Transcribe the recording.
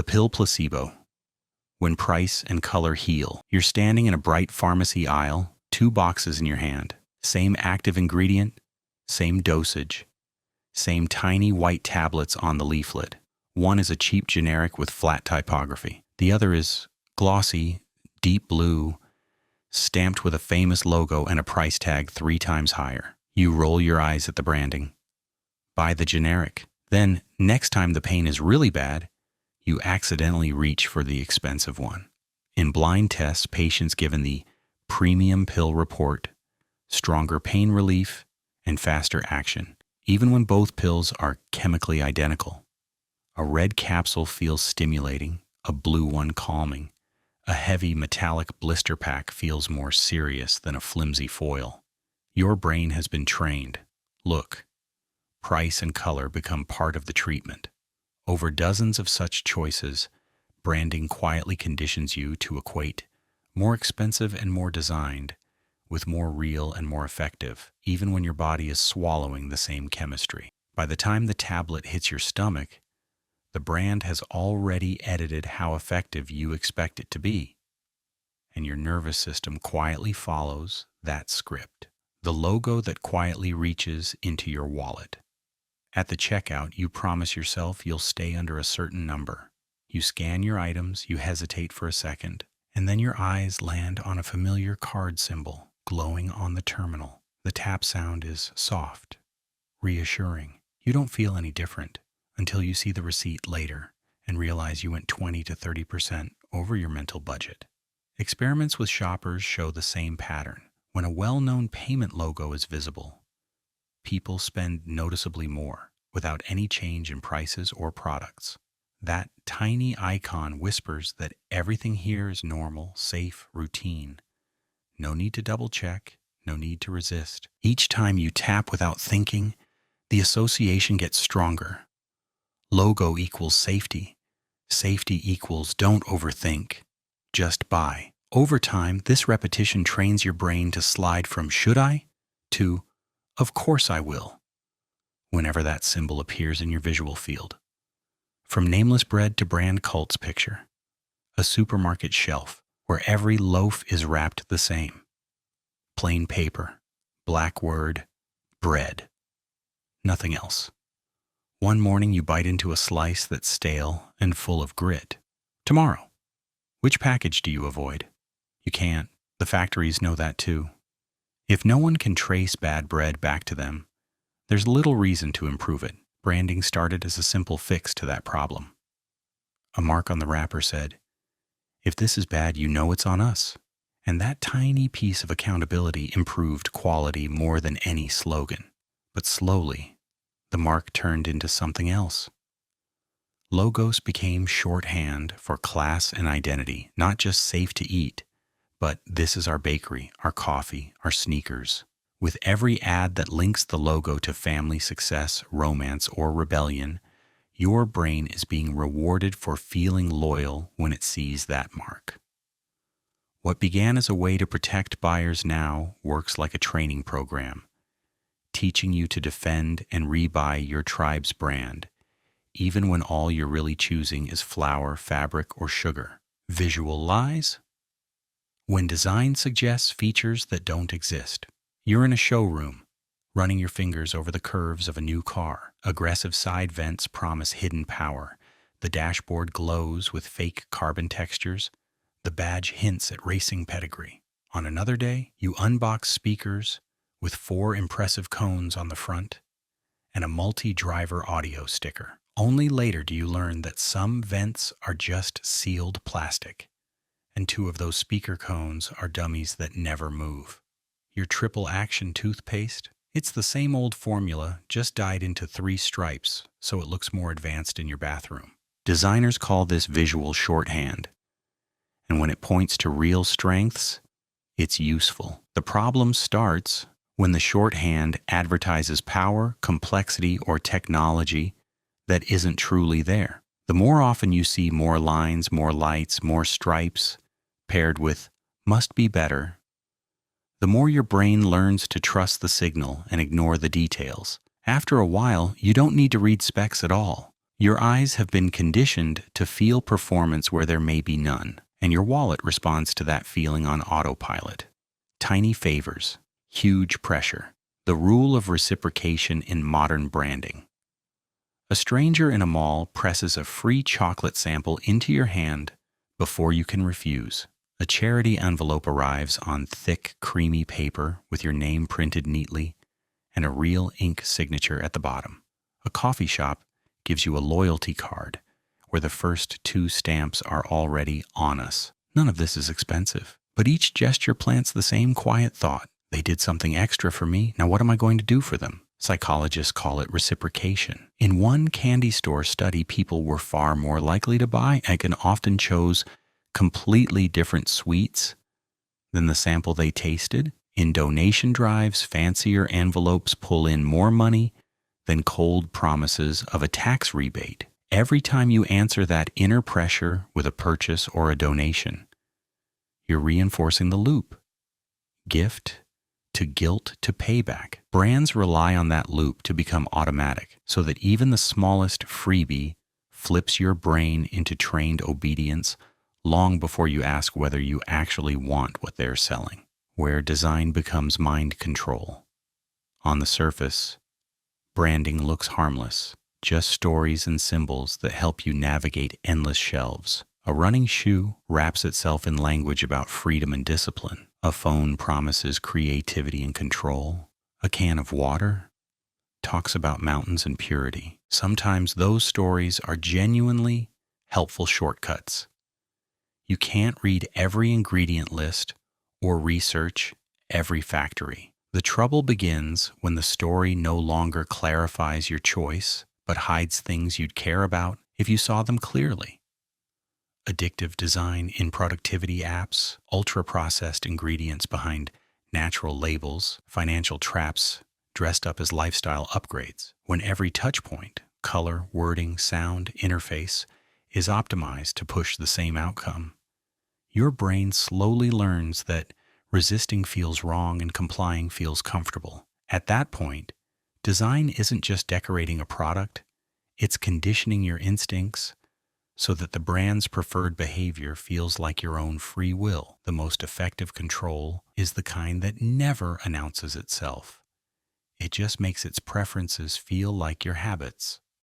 pill placebo. When price and color heal. You're standing in a bright pharmacy aisle, 2 boxes in your hand. Same active ingredient, same dosage, same tiny white tablets on the leaflet. One is a cheap generic with flat typography. The other is glossy, deep blue, stamped with a famous logo and a price tag 3 times higher. You roll your eyes at the branding. Buy the generic. Then, next time the pain is really bad, you accidentally reach for the expensive one. In blind tests, patients given the premium pill report stronger pain relief and faster action, even when both pills are chemically identical. A red capsule feels stimulating, a blue one calming. A heavy metallic blister pack feels more serious than a flimsy foil. Your brain has been trained. Look, price and color become part of the treatment. Over dozens of such choices, branding quietly conditions you to equate more expensive and more designed with more real and more effective, even when your body is swallowing the same chemistry. By the time the tablet hits your stomach, the brand has already edited how effective you expect it to be, and your nervous system quietly follows that script. The logo that quietly reaches into your wallet. At the checkout, you promise yourself you'll stay under a certain number. You scan your items, you hesitate for a second, and then your eyes land on a familiar card symbol glowing on the terminal. The tap sound is soft, reassuring. You don't feel any different until you see the receipt later and realize you went 20 to 30% over your mental budget. Experiments with shoppers show the same pattern. When a well-known payment logo is visible, people spend noticeably more without any change in prices or products. That tiny icon whispers that everything here is normal, safe, routine. No need to double-check, no need to resist. Each time you tap without thinking, the association gets stronger. Logo equals safety. Safety equals don't overthink, just buy. Over time, this repetition trains your brain to slide from should I to of course I will, whenever that symbol appears in your visual field. From nameless bread to brand cults, picture a supermarket shelf where every loaf is wrapped the same. Plain paper, black word, bread. Nothing else. One morning you bite into a slice that's stale and full of grit. Tomorrow, which package do you avoid? You can't. The factories know that too. If no one can trace bad bread back to them, there's little reason to improve it. Branding started as a simple fix to that problem. A mark on the wrapper said, "If this is bad, you know it's on us." And that tiny piece of accountability improved quality more than any slogan. But slowly, the mark turned into something else. Logos became shorthand for class and identity, not just safe to eat, but this is our bakery, our coffee, our sneakers. With every ad that links the logo to family success, romance, or rebellion, your brain is being rewarded for feeling loyal when it sees that mark. What began as a way to protect buyers now works like a training program, teaching you to defend and rebuy your tribe's brand, even when all you're really choosing is flour, fabric, or sugar. Visual lies? When design suggests features that don't exist. You're in a showroom, running your fingers over the curves of a new car. Aggressive side vents promise hidden power. The dashboard glows with fake carbon textures. The badge hints at racing pedigree. On another day, you unbox speakers with 4 impressive cones on the front and a multi-driver audio sticker. Only later do you learn that some vents are just sealed plastic, and 2 of those speaker cones are dummies that never move. Your triple action toothpaste? It's the same old formula, just dyed into 3 stripes so it looks more advanced in your bathroom. Designers call this visual shorthand, and when it points to real strengths, it's useful. The problem starts when the shorthand advertises power, complexity, or technology that isn't truly there. The more often you see more lines, more lights, more stripes, paired with must be better, the more your brain learns to trust the signal and ignore the details. After a while, you don't need to read specs at all. Your eyes have been conditioned to feel performance where there may be none, and your wallet responds to that feeling on autopilot. Tiny favors, huge pressure. The rule of reciprocation in modern branding. A stranger in a mall presses a free chocolate sample into your hand before you can refuse. A charity envelope arrives on thick, creamy paper with your name printed neatly and a real ink signature at the bottom. A coffee shop gives you a loyalty card where the first 2 stamps are already on us. None of this is expensive, but each gesture plants the same quiet thought. They did something extra for me. Now what am I going to do for them? Psychologists call it reciprocation. In one candy store study, people were far more likely to buy and often chose completely different sweets than the sample they tasted. In donation drives, fancier envelopes pull in more money than cold promises of a tax rebate. Every time you answer that inner pressure with a purchase or a donation, you're reinforcing the loop. Gift to guilt to payback. Brands rely on that loop to become automatic so that even the smallest freebie flips your brain into trained obedience long before you ask whether you actually want what they're selling. Where design becomes mind control. On the surface, branding looks harmless, just stories and symbols that help you navigate endless shelves. A running shoe wraps itself in language about freedom and discipline. A phone promises creativity and control. A can of water talks about mountains and purity. Sometimes those stories are genuinely helpful shortcuts. You can't read every ingredient list or research every factory. The trouble begins when the story no longer clarifies your choice, but hides things you'd care about if you saw them clearly. Addictive design in productivity apps, ultra-processed ingredients behind natural labels, financial traps dressed up as lifestyle upgrades, when every touchpoint, color, wording, sound, interface is optimized to push the same outcome. Your brain slowly learns that resisting feels wrong and complying feels comfortable. At that point, design isn't just decorating a product, it's conditioning your instincts so that the brand's preferred behavior feels like your own free will. The most effective control is the kind that never announces itself. It just makes its preferences feel like your habits.